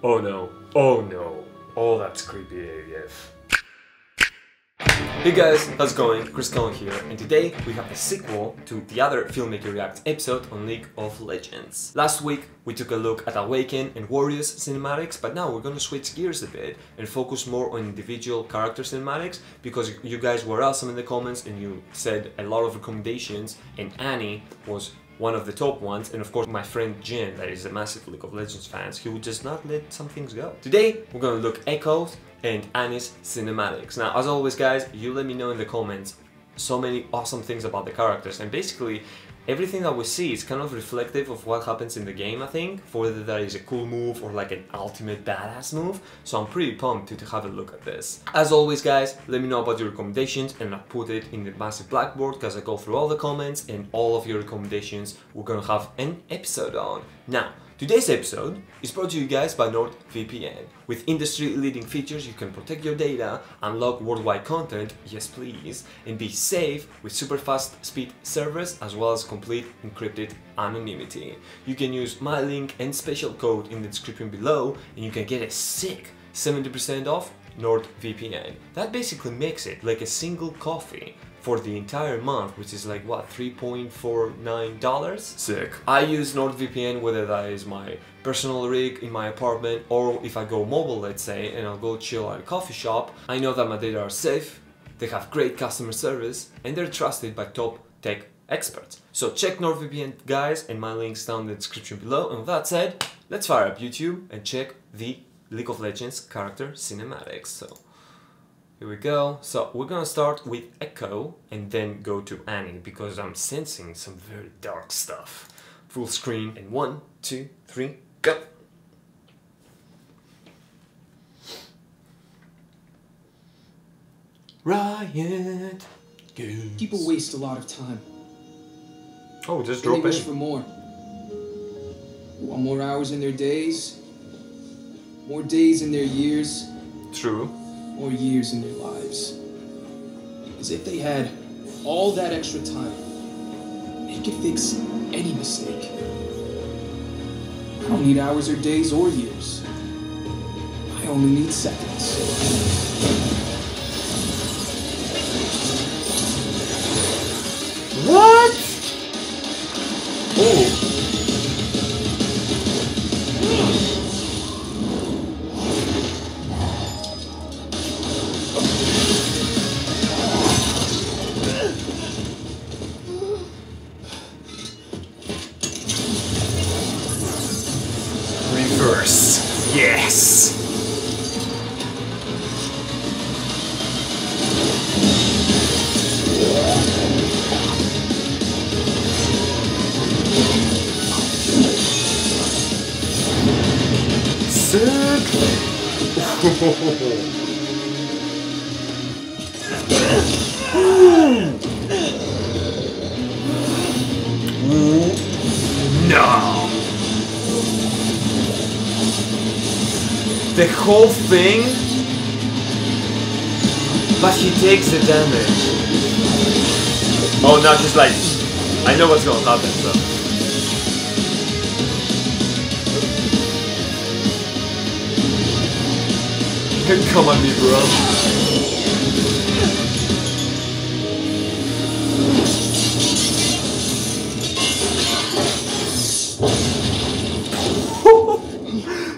Oh no. Oh no. Oh, that's creepy AF. Hey guys, how's it going? Chris Cohen here, and today we have the sequel to the other Filmmaker Reacts episode on League of Legends. Last week we took a look at Awaken and Warriors cinematics, but now we're gonna switch gears a bit and focus more on individual character cinematics because you guys were awesome in the comments and you said a lot of recommendations, and Annie was one of the top ones, and of course my friend Jin, that is a massive League of Legends fan, he would just not let some things go. Today we're gonna look Echoes and Annie's cinematics. Now, as always guys, you let me know in the comments so many awesome things about the characters, and basically everything that we see is kind of reflective of what happens in the game, I think, whether that is a cool move or like an ultimate badass move, so I'm pretty pumped to have a look at this. As always guys, let me know about your recommendations and I'll put it in the massive blackboard because I go through all the comments and all of your recommendations we're gonna have an episode on. Now, today's episode is brought to you guys by NordVPN. With industry-leading features, you can protect your data, unlock worldwide content, yes please, and be safe with super fast speed servers as well as complete encrypted anonymity. You can use my link and special code in the description below and you can get a sick 70% off NordVPN. That basically makes it like a single coffee for the entire month, which is like what, $3.49? Sick. I use NordVPN whether that is my personal rig in my apartment or if I go mobile, let's say, and I'll go chill at a coffee shop. I know that my data are safe, they have great customer service, and they're trusted by top tech experts. So check NordVPN guys, and my link's down in the description below. And with that said, let's fire up YouTube and check the League of Legends character cinematics. So here we go. So we're gonna start with Echo and then go to Annie because I'm sensing some very dark stuff. Full screen and 1, 2, 3, go! Riot! Go! People waste a lot of time. Oh, just They drop wish in. for more. Want more hours in their days, more days in their years, True. more years in their lives. As if they had all that extra time, they could fix any mistake. I don't need hours or days or years. I only need seconds. What? Oh. Reverse. Yes. Sick. No. The whole thing, but he takes the damage. Oh, now he's like, I know what's gonna happen, so. Come on me, bro.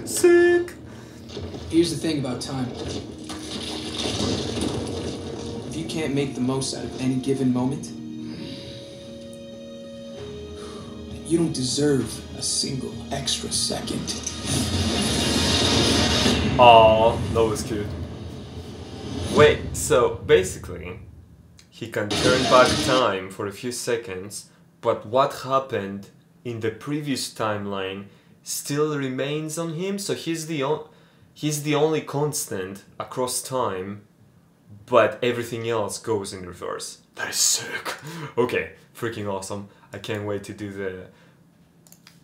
Sick. Here's the thing about time. If you can't make the most out of any given moment, you don't deserve a single extra second. Aww, that was cute. Wait, so basically, he can turn back time for a few seconds, but what happened in the previous timeline still remains on him, so he's the only constant across time, but everything else goes in reverse. That is sick. Okay, freaking awesome. I can't wait to do the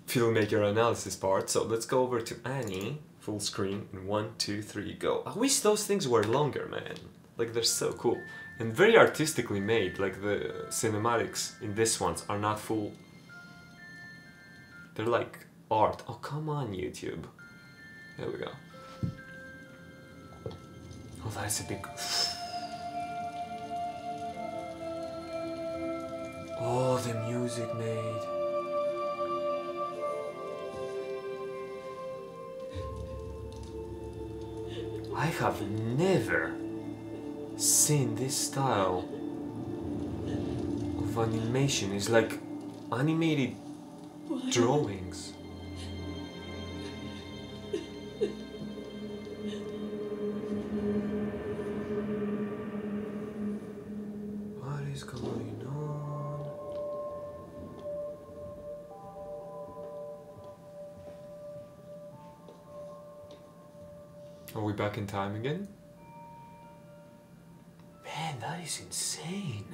filmmaker analysis part. So let's go over to Annie, full screen, in 1, 2, 3, go. I wish those things were longer, man. Like, they're so cool. And very artistically made, like the cinematics in this ones are not full. They're like art. Oh, come on, YouTube. There we go. Oh, that's a big... Oh, the music made. I have never seen this style of animation. It's like animated drawings. What is going on? Are we back in time again? Man, that is insane.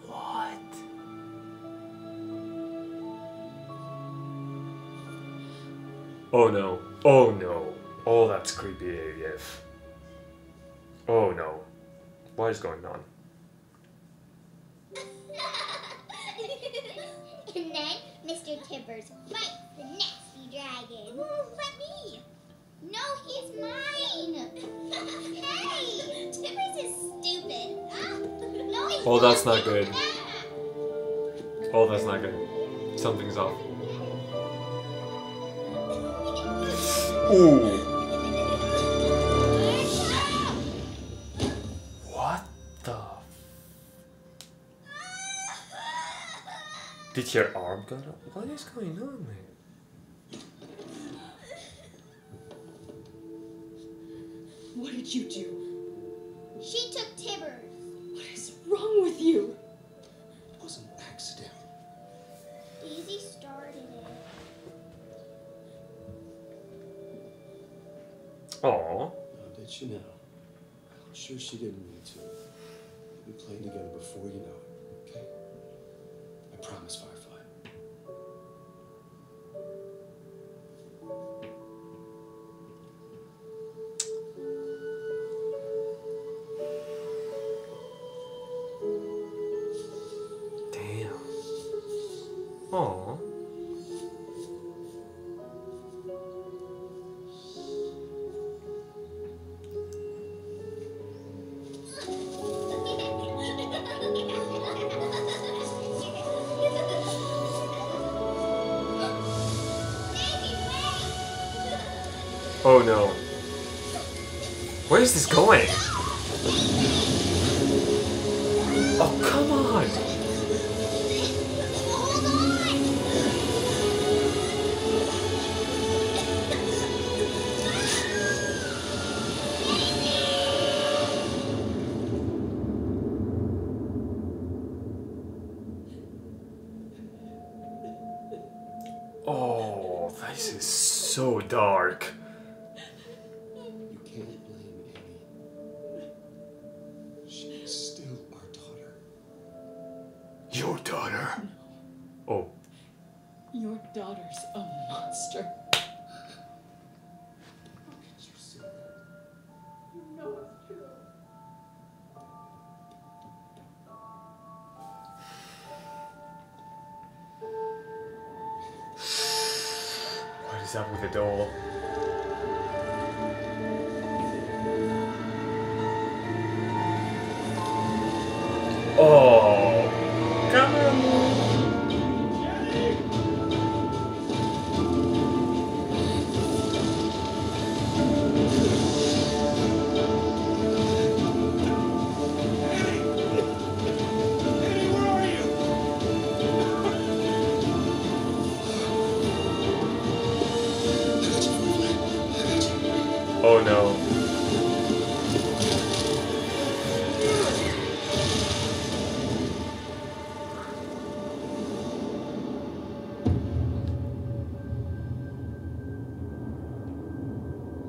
What? Oh no. Oh no. Oh, that's creepy AF. Oh no. What is going on? And then Mr. Tibbers bites the nasty dragon. Let me. No, he's mine. Hey, Tibbers is stupid. No, he's Oh, that's not stupid. good. Oh, that's not good. Something's off. Ooh. What the? Did your arm go up? What is going on, man? What did you do? She took Tibbers. What is wrong with you? It was an accident. Daisy started it. Aw. I'll bet you now. I'm sure she didn't mean to. We'll be playing together before you know it, okay? I promise, Firefly. Damn. Aw. Oh no. Where is this going? Oh, come on! Oh, this is so dark. You can't blame Amy. She's still our daughter. Your daughter? Oh. Your daughter's a monster. How could you say that? You know it's true. What is up with the doll? Oh, come on. Oh no.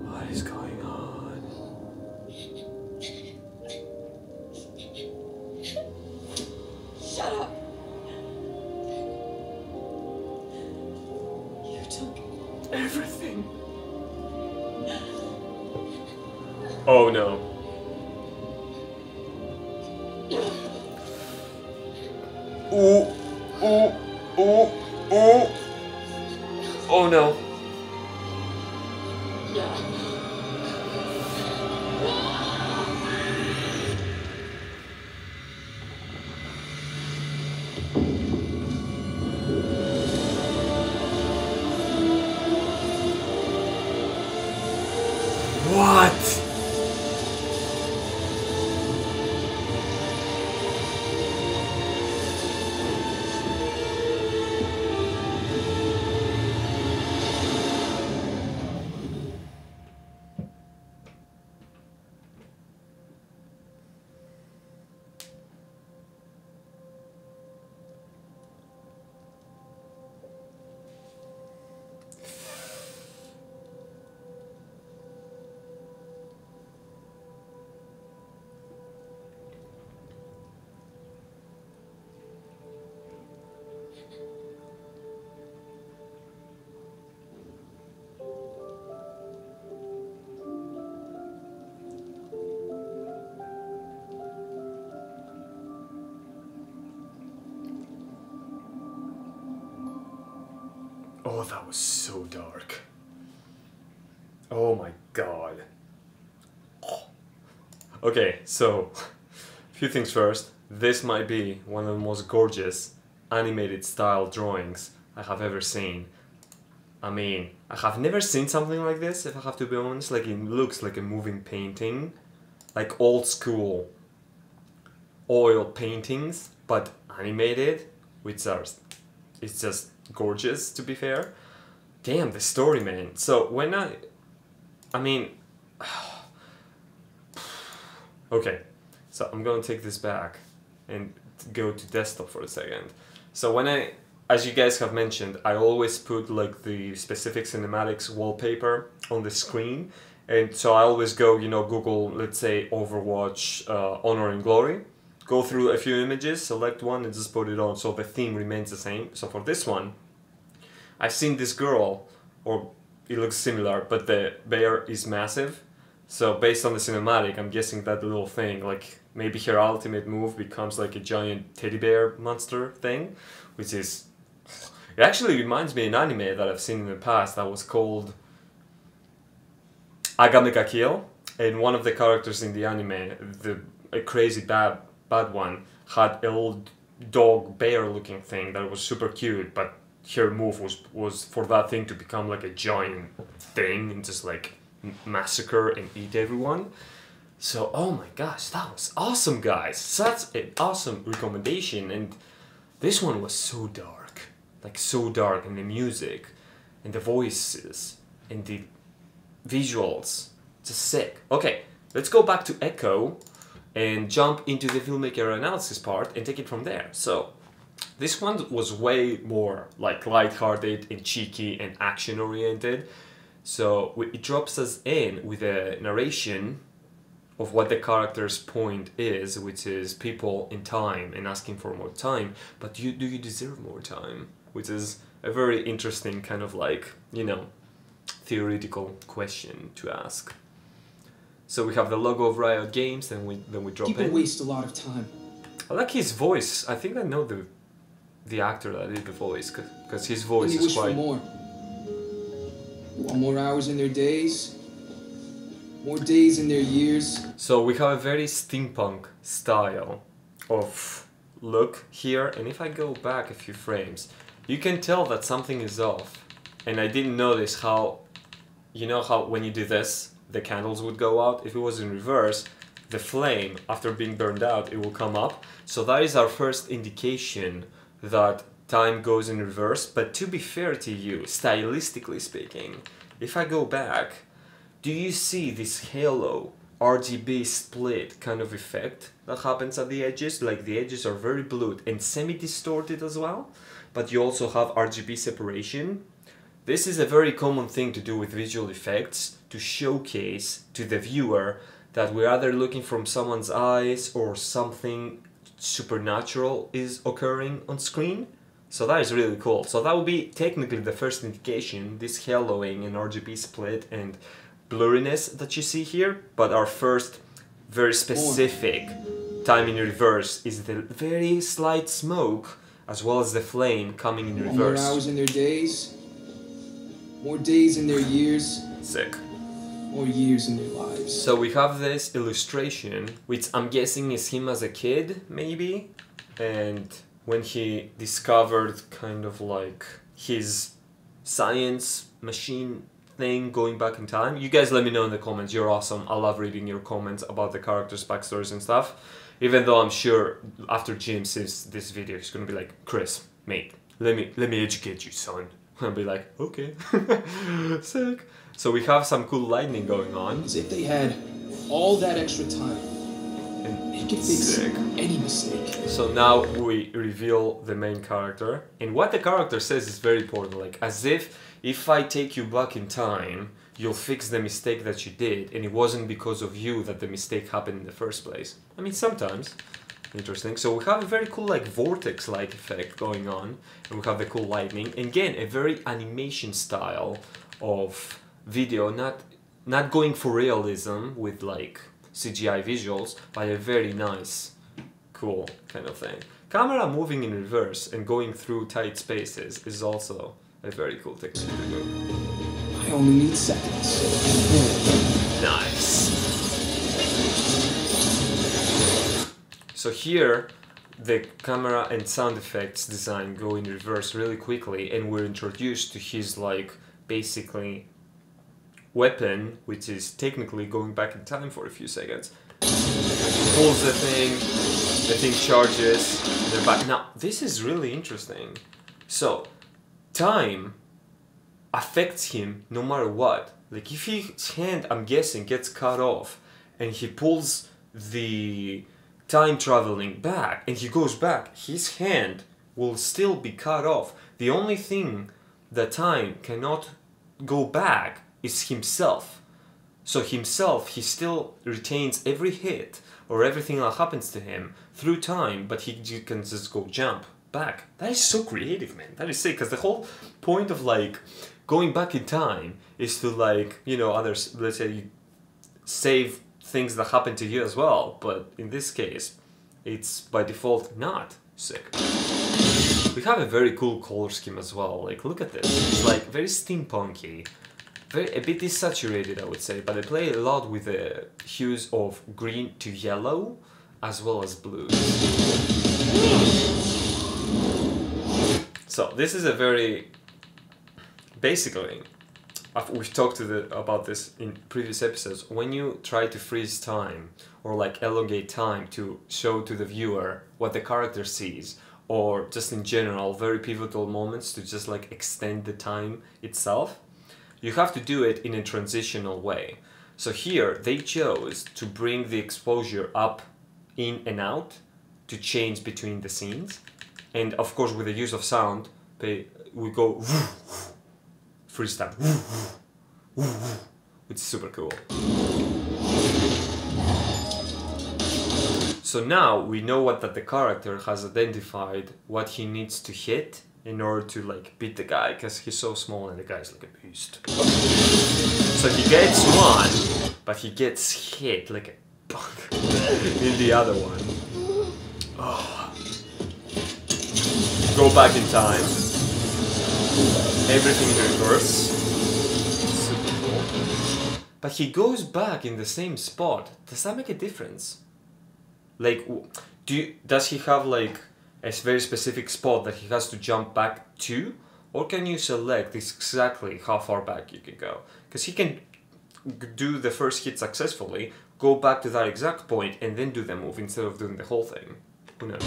What is going on? Shut up! You took Everything. Oh no. Oh, oh, oh, oh. Oh no. What? Oh, that was so dark. Oh my god. Okay, so, a few things first. This might be one of the most gorgeous animated style drawings I have ever seen. I mean, I have never seen something like this, if I have to be honest. Like, it looks like a moving painting. Like old school oil paintings, but animated, which are, it's just gorgeous, to be fair. Damn, the story, man. So when I mean, okay, so I'm gonna take this back and go to desktop for a second. So when as you guys have mentioned, I always put like the specific cinematics wallpaper on the screen, and so I always go, you know, Google, let's say Overwatch, Honor and Glory, go through a few images, select one and just put it on, so the theme remains the same. So for this one, I've seen this girl, or it looks similar, but the bear is massive. So based on the cinematic, I'm guessing that little thing, like maybe her ultimate move becomes like a giant teddy bear monster thing, which is, it actually reminds me of an anime that I've seen in the past that was called Agame ga Kill, and one of the characters in the anime, a crazy bad one, had a little dog bear looking thing that was super cute, but her move was for that thing to become like a giant thing and just like massacre and eat everyone. So, oh my gosh, that was awesome, guys. Such an awesome recommendation. And this one was so dark, like so dark, and the music and the voices and the visuals, just sick. Okay, let's go back to Echo and jump into the filmmaker analysis part and take it from there. So this one was way more like lighthearted and cheeky and action oriented. So it drops us in with a narration of what the character's point is, which is people in time and asking for more time, but do you deserve more time? Which is a very interesting kind of like, you know, theoretical question to ask. So we have the logo of Riot Games, then we drop in. People waste a lot of time. I like his voice. I think I know the actor that did the voice, because his voice And they is wish for quite... more. Want more hours in their days? More days in their years? So we have a very steampunk style of look here, and if I go back a few frames, you can tell that something is off. And I didn't notice how, you know how when you do this, the candles would go out. If it was in reverse, the flame, after being burned out, it will come up. So that is our first indication that time goes in reverse. But to be fair to you, stylistically speaking, if I go back, do you see this halo RGB split kind of effect that happens at the edges? Like the edges are very blue and semi-distorted as well, but you also have RGB separation. This is a very common thing to do with visual effects, to showcase to the viewer that we're either looking from someone's eyes or something supernatural is occurring on screen. So that is really cool. So that would be technically the first indication, this haloing and RGB split and blurriness that you see here, but our first very specific Time in Reverse is the very slight smoke as well as the flame coming in More reverse. hours in their days, more days in their years, Sick. more years in their lives. So we have this illustration, which I'm guessing is him as a kid, maybe, and when he discovered kind of like his science machine thing going back in time. You guys let me know in the comments. You're awesome. I love reading your comments about the characters' backstories and stuff. Even though I'm sure after Jim sees this video, he's gonna be like, Chris, mate, let me educate you, son. I'll be like, okay. Sick. So we have some cool lightning going on. As if they had all that extra time, And they could fix sick. any mistake. So now we reveal the main character, and what the character says is very important, like as if I take you back in time, you'll fix the mistake that you did, and it wasn't because of you that the mistake happened in the first place. I mean, sometimes. Interesting. So we have a very cool like vortex-like effect going on, and we have the cool lightning. And again, a very animation style of video, not going for realism with like CGI visuals, but a very nice, cool kind of thing. Camera moving in reverse and going through tight spaces is also a very cool technique to do. I only need seconds. Nice. So here, the camera and sound effects design go in reverse really quickly, and we're introduced to his like basically weapon, which is technically going back in time for a few seconds. Pulls the thing charges, they're back. Now, this is really interesting. So, time affects him no matter what. Like if his hand, I'm guessing, gets cut off and he pulls the time traveling back and he goes back, his hand will still be cut off. The only thing that time cannot go back is himself. So himself, he still retains every hit or everything that happens to him through time, but he can just go jump back. That is so creative, man. That is sick, because the whole point of like going back in time is to like, you know, others, let's say you save things that happen to you as well, but in this case, it's by default not. Sick. We have a very cool color scheme as well. Like, look at this. It's like very steampunky, a bit desaturated, I would say, but they play a lot with the hues of green to yellow as well as blue. So this is a very, basically, we've talked about this in previous episodes. When you try to freeze time or like elongate time to show to the viewer what the character sees, or just in general very pivotal moments to just like extend the time itself, you have to do it in a transitional way. So here they chose to bring the exposure up, in and out, to change between the scenes, and of course with the use of sound we go freeze time, which is super cool. So now we know that the character has identified what he needs to hit in order to like beat the guy, because he's so small and the guy's like a beast. So he gets one, but he gets hit like a bug in the other one. Oh. Go back in time. Everything in reverse. Super cool. But he goes back in the same spot. Does that make a difference? Like, does he have like a very specific spot that he has to jump back to? Or can you select exactly how far back you can go? Because he can do the first hit successfully, go back to that exact point, and then do the move instead of doing the whole thing. Who knows?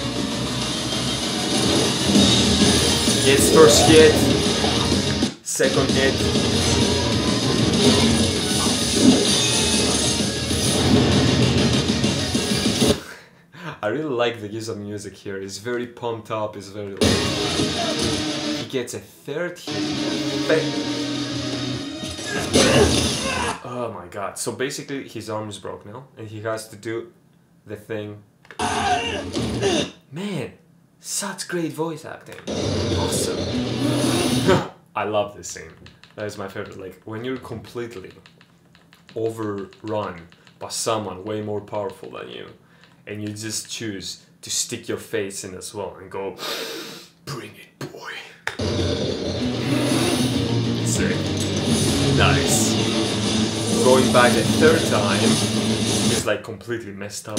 Gets first hit, second hit. I really like the use of music here. It's very pumped up, it's very like... He gets a third hit. Oh my god. So basically his arm is broke now and he has to do the thing. Man, such great voice acting. Awesome. I love this scene. That is my favorite. Like when you're completely overrun by someone way more powerful than you, and you just choose to stick your face in as well and go, bring it, boy. Sick. Nice. Going back a third time is like completely messed up.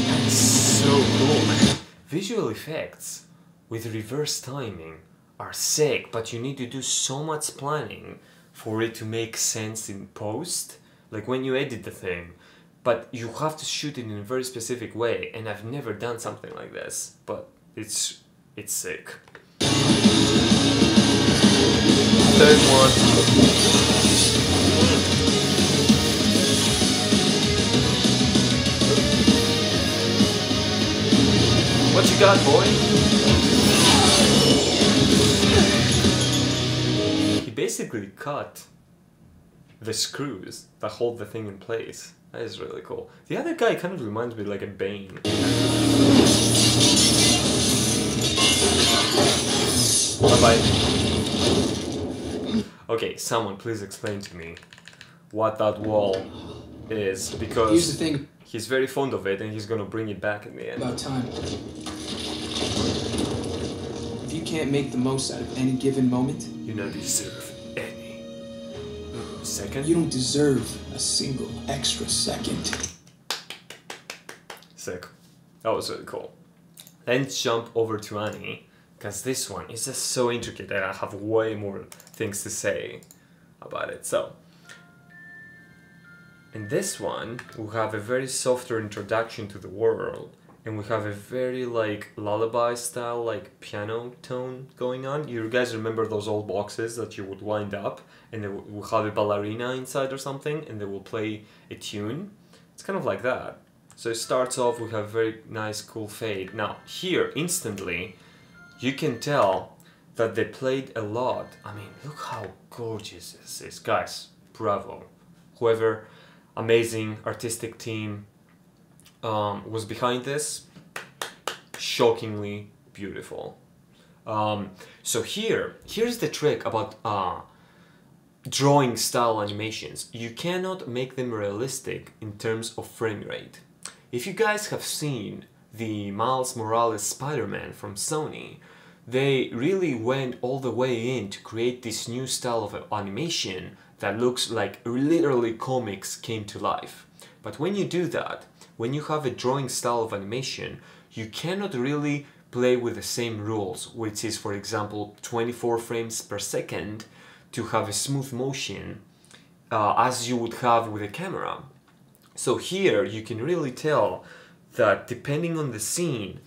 That's so cool, man. Visual effects with reverse timing are sick, but you need to do so much planning for it to make sense in post, like when you edit the thing. But you have to shoot it in a very specific way, and I've never done something like this, but it's sick. Third one. What you got, boy? He basically cut the screws that hold the thing in place. That is really cool. The other guy kind of reminds me like a Bane. Bye-bye. Okay, someone please explain to me what that wall is, because Here's the thing he's very fond of it and he's gonna bring it back in the end. about time. If you can't make the most out of any given moment, You don't deserve any second. you don't deserve a single extra second. Sick. That was really cool. Let's jump over to Annie, because this one is just so intricate and I have way more things to say about it. So, in this one, we have a very softer introduction to the world, and we have a very like lullaby style, like piano tone going on. You guys remember those old boxes that you would wind up and they will have a ballerina inside or something, and they will play a tune? It's kind of like that. So it starts off with a very nice cool fade. Now here, instantly, you can tell that they played a lot. I mean, look how gorgeous this is. Guys, bravo. Whoever amazing artistic team was behind this, shockingly beautiful. So here's the trick about drawing style animations. You cannot make them realistic in terms of frame rate. If you guys have seen the Miles Morales Spider-Man from Sony, they really went all the way in to create this new style of animation that looks like literally comics came to life. But when you do that, when you have a drawing style of animation, you cannot really play with the same rules, which is, for example, 24 frames per second to have a smooth motion as you would have with a camera. So here you can really tell that depending on the scene,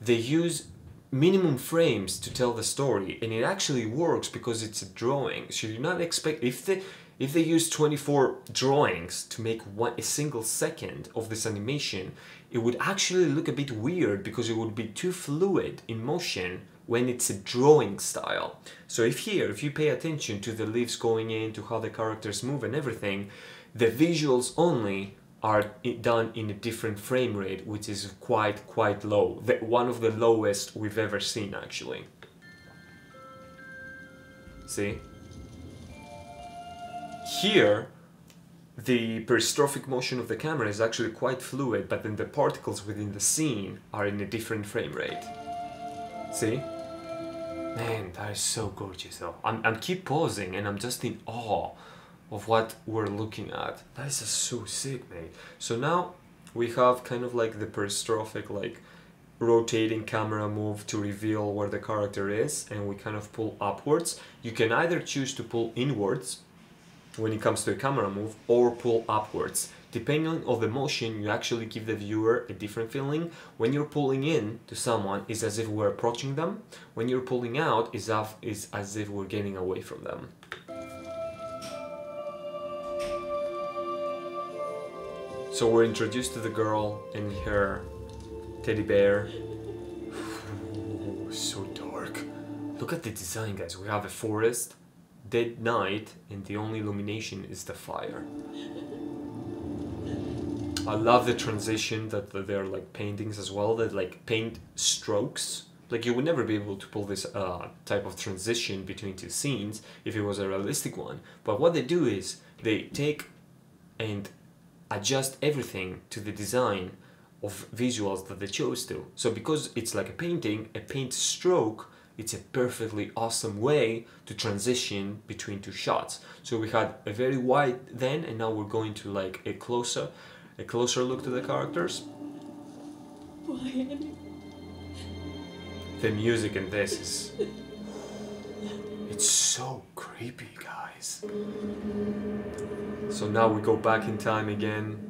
they use minimum frames to tell the story, and it actually works because it's a drawing. So you not expect, if they use 24 drawings to make a single second of this animation, it would actually look a bit weird because it would be too fluid in motion when it's a drawing style. So if you pay attention to the leaves going in, to how the characters move and everything, the visuals only are done in a different frame rate, which is quite low. One of the lowest we've ever seen, actually. See? Here, the peristaltic motion of the camera is actually quite fluid, but then the particles within the scene are in a different frame rate. See? Man, that is so gorgeous though. I'm keep pausing and I'm just in awe of what we're looking at. That is just so sick, mate. So now we have kind of like the peristaltic, like rotating camera move to reveal where the character is, and we kind of pull upwards. You can either choose to pull inwards when it comes to a camera move, or pull upwards. Depending on the motion, you actually give the viewer a different feeling. When you're pulling in to someone, it's as if we're approaching them. When you're pulling out, it's as if we're getting away from them. So we're introduced to the girl and her teddy bear. Ooh, so dark. Look at the design, guys. We have a forest, dead night, and the only illumination is the fire. I love the transition that they're like paintings as well, that like paint strokes. Like you would never be able to pull this type of transition between two scenes if it was a realistic one. But what they do is they take and adjust everything to the design of visuals that they chose to. So because it's like a painting, a paint stroke, it's a perfectly awesome way to transition between two shots. So we had a very wide then, and now we're going to like a closer look to the characters. Why, Annie? The music in this is... it's so creepy, guys. So now we go back in time again.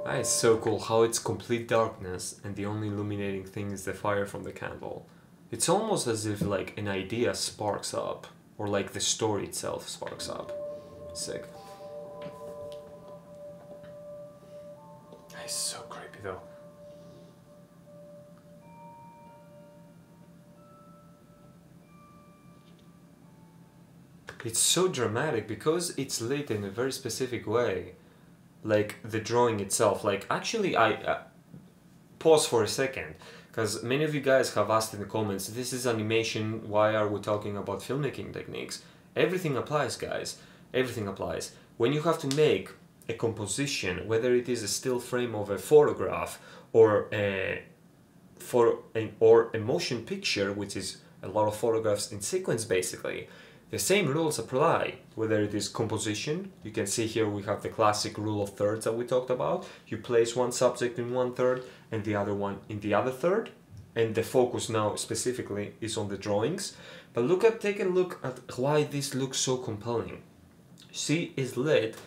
That is so cool how it's complete darkness and the only illuminating thing is the fire from the candle. It's almost as if like an idea sparks up, or like the story itself sparks up. Sick. That is so creepy though. It's so dramatic because it's lit in a very specific way. Like the drawing itself, like actually I pause for a second, because many of you guys have asked in the comments, this is animation, why are we talking about filmmaking techniques? Everything applies, guys, everything applies. When you have to make a composition, whether it is a still frame of a photograph or a motion picture, which is a lot of photographs in sequence basically, the same rules apply, whether it is composition. You can see here we have the classic rule of thirds that we talked about. You place one subject in one third and the other one in the other third. And the focus now specifically is on the drawings. But take a look at why this looks so compelling. C is lit.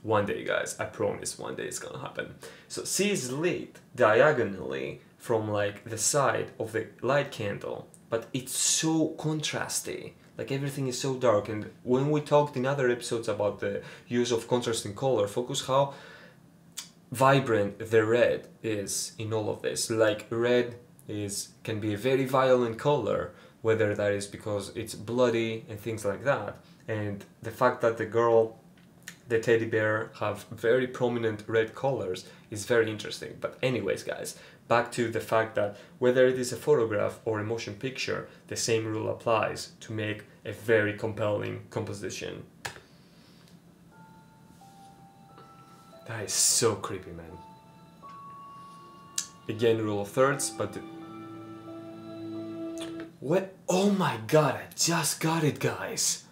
One day, guys, I promise one day it's gonna happen. So C is lit diagonally from like the side of the light candle, but it's so contrasty. Like everything is so dark, and when we talked in other episodes about the use of contrast in color, focus how vibrant the red is in all of this. Like red can be a very violent color, whether that is because it's bloody and things like that. And the fact that the teddy bear have very prominent red colors is very interesting. But anyways, guys, back to the fact that whether it is a photograph or a motion picture, the same rule applies to make a very compelling composition. That is so creepy, man. Again, rule of thirds, but... What? Oh my god, I just got it, guys.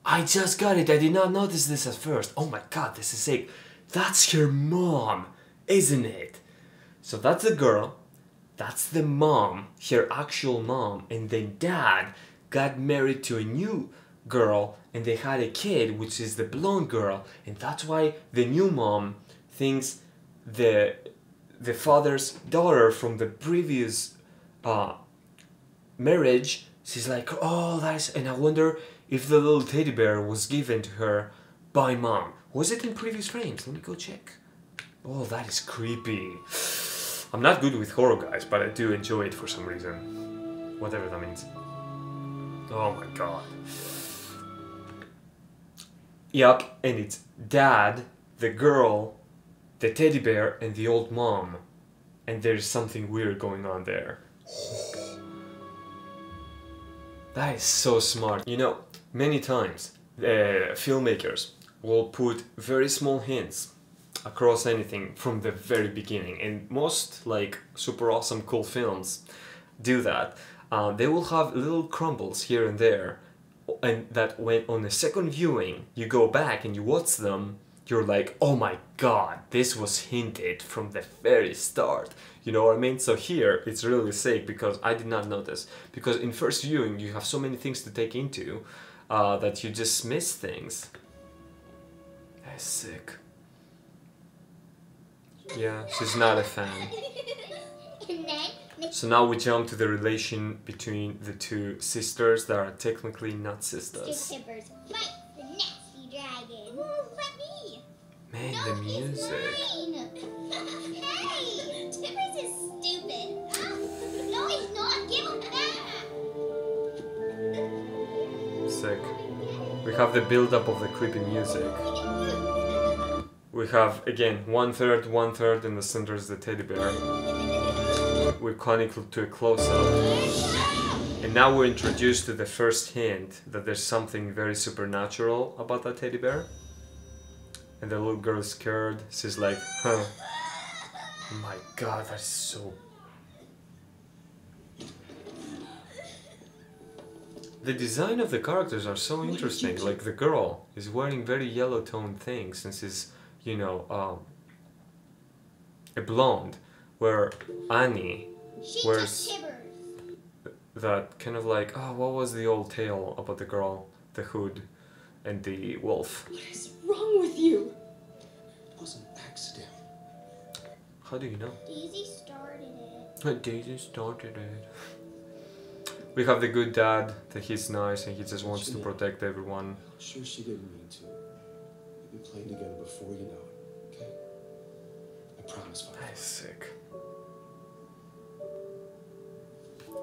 I just got it. I did not notice this at first. Oh my god, this is sick. That's her mom, isn't it? So that's the girl, that's the mom, her actual mom, and then dad got married to a new girl and they had a kid, which is the blonde girl, and that's why the new mom thinks the father's daughter from the previous marriage, she's like, oh, that's, and I wonder if the little teddy bear was given to her by mom. Was it in previous frames? Let me go check. Oh, that is creepy. I'm not good with horror, guys, but I do enjoy it for some reason. Whatever that means. Oh my god. Yup, and it's dad, the girl, the teddy bear, and the old mom. And there's something weird going on there. That is so smart. You know, many times filmmakers will put very small hints across anything from the very beginning, and most like super awesome cool films do that. They will have little crumbles here and there, and that when on a second viewing you go back and you watch them, you're like, oh my god, this was hinted from the very start. You know what I mean? So here it's really sick because I did not notice, because in first viewing you have so many things to take into that you just miss things. That's sick. Yeah, she's not a fan. So now we jump to the relation between the two sisters that are technically not sisters. Mr. Tibbers, fight the nasty dragon. Let me. Man, No, the music. he's mine. Hey, Tibbers is stupid. No, he's not. Give him back. Sick. We have the build-up of the creepy music. We have, again, one third, in the center is the teddy bear. We're cutting to a close-up. And now we're introduced to the first hint that there's something very supernatural about that teddy bear. And the little girl is scared. She's like, huh. Oh my god, that's so... The design of the characters are so interesting. Like the girl is wearing very yellow toned things and she's, you know, a blonde. Where Annie wears that kind of like, oh, what was the old tale about the girl, the hood, and the wolf? What is wrong with you? It was an accident. How do you know? Daisy started it. Daisy started it. We have the good dad, that he's nice and he just wants to protect everyone. I'm sure she didn't mean to. We'll be playing together before you know it, okay? I promise, Father. That's sick.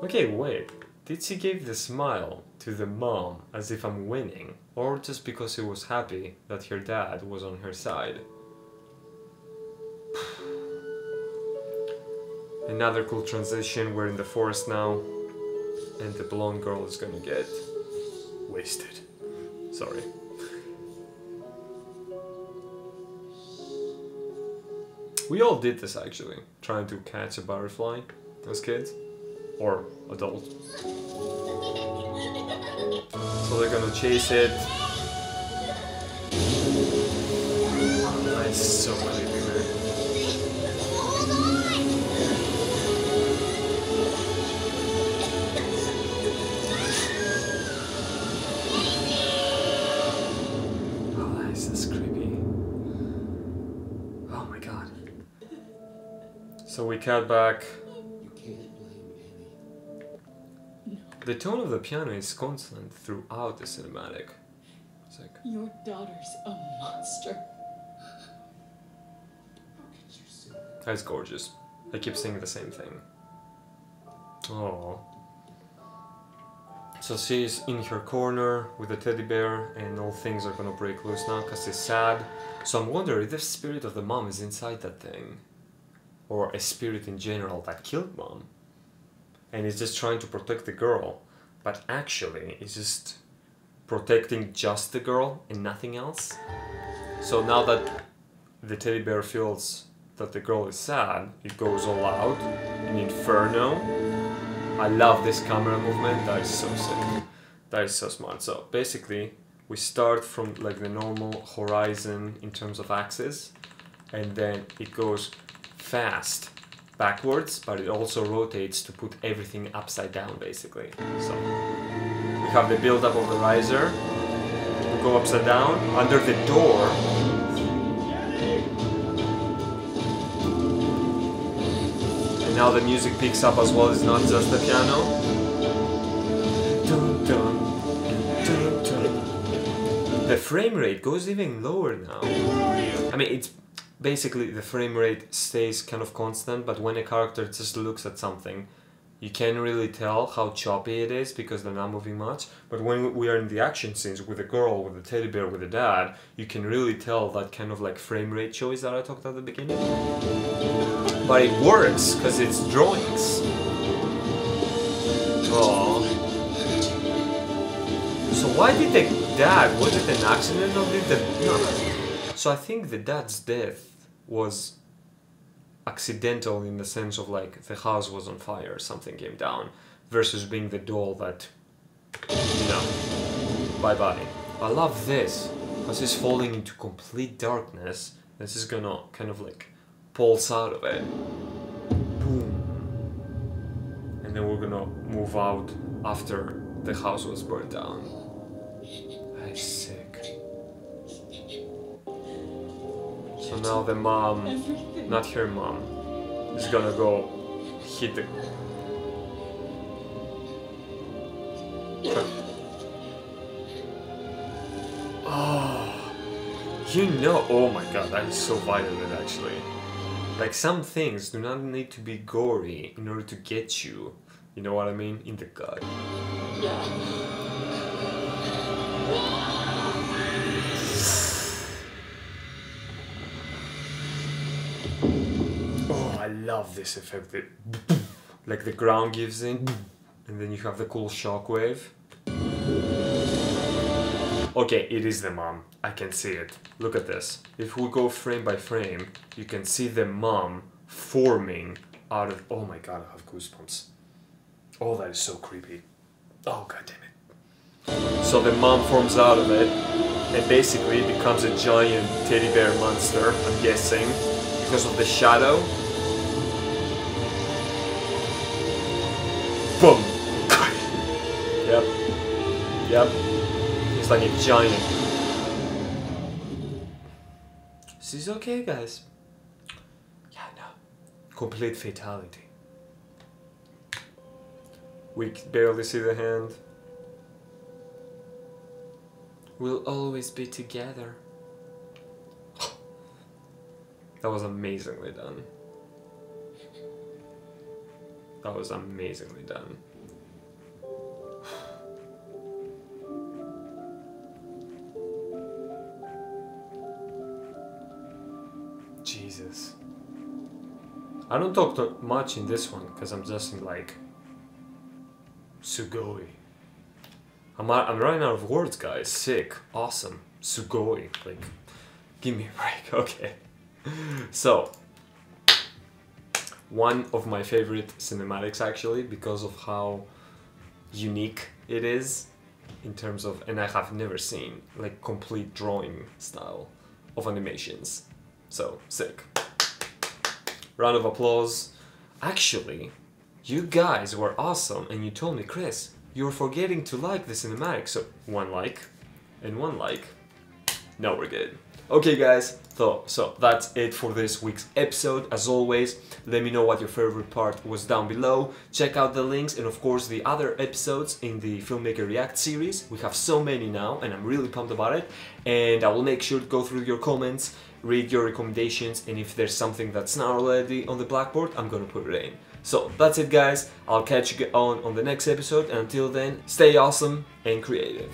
Okay, wait. Did she give the smile to the mom as if I'm winning? Or just because she was happy that her dad was on her side? Another cool transition, we're in the forest now. And the blonde girl is gonna get wasted. Sorry. We all did this actually, trying to catch a butterfly as kids. Or adults. So they're gonna chase it. Oh, that's so creepy, man. Oh, that's just creepy. Oh my god. So we cut back. The tone of the piano is constant throughout the cinematic. It's like, Your daughter's a monster. that's gorgeous. I keep saying the same thing. Oh. So she's in her corner with the teddy bear and all things are gonna break loose now because she's sad. So I'm wondering if the spirit of the mom is inside that thing. Or a spirit in general that killed mom. And he's just trying to protect the girl, but actually he's just protecting just the girl and nothing else. So now that the teddy bear feels that the girl is sad, it goes all out in Inferno. I love this camera movement, that is so sick. That is so smart. So basically we start from like the normal horizon in terms of axis, and then it goes fast backwards, but it also rotates to put everything upside down basically. So we have the build up of the riser, we go upside down, under the door, and now the music picks up as well, it's not just the piano. Dun, dun, dun, dun. The frame rate goes even lower now. I mean, it's basically the frame rate stays kind of constant, but when a character just looks at something, you can't really tell how choppy it is because they're not moving much. But when we are in the action scenes with the girl, with the teddy bear, with the dad, you can really tell that kind of like frame rate choice that I talked at the beginning. But it works because it's drawings. Oh. So why did the dad, was it an accident or did the... No. So I think the dad's death was accidental in the sense of like the house was on fire, something came down, versus being the doll that, you know, bye-bye. I love this, because it's falling into complete darkness. This is gonna kind of like pulse out of it. Boom. And then we're gonna move out after the house was burned down. That's sick. So now the mom, not her mom, is gonna go hit the... Oh, you know, oh my god, that is so violent actually. Like some things do not need to be gory in order to get you, you know what I mean, in the gut. I love this effect, that like the ground gives in And then you have the cool shockwave. Okay, it is the mom. I can see it. Look at this. If we go frame by frame, you can see the mom forming out of... Oh my god, I have goosebumps. Oh, that is so creepy. Oh, god damn it. So the mom forms out of it, and basically becomes a giant teddy bear monster, I'm guessing, because of the shadow. Boom! Yep. Yep. It's like a giant. She's okay, guys. Yeah, no. Complete fatality. We can barely see the hand. We'll always be together. That was amazingly done. That was amazingly done. Jesus. I don't talk much in this one because I'm just in like Sugoi. I'm running out of words, guys. Sick, awesome, Sugoi. Like, give me a break, okay. So, one of my favorite cinematics actually, because of how unique it is in terms of, and I have never seen like complete drawing style of animations. So, sick. Round of applause. Actually, you guys were awesome and you told me, Chris, you're forgetting to like the cinematic. So, one like and one like. Now we're good. Okay guys, so that's it for this week's episode. As always, let me know what your favorite part was down below. Check out the links and of course the other episodes in the Filmmaker React series. We have so many now and I'm really pumped about it. And I will make sure to go through your comments, read your recommendations, and if there's something that's not already on the blackboard, I'm gonna put it in. So that's it guys, I'll catch you on the next episode, and until then, stay awesome and creative.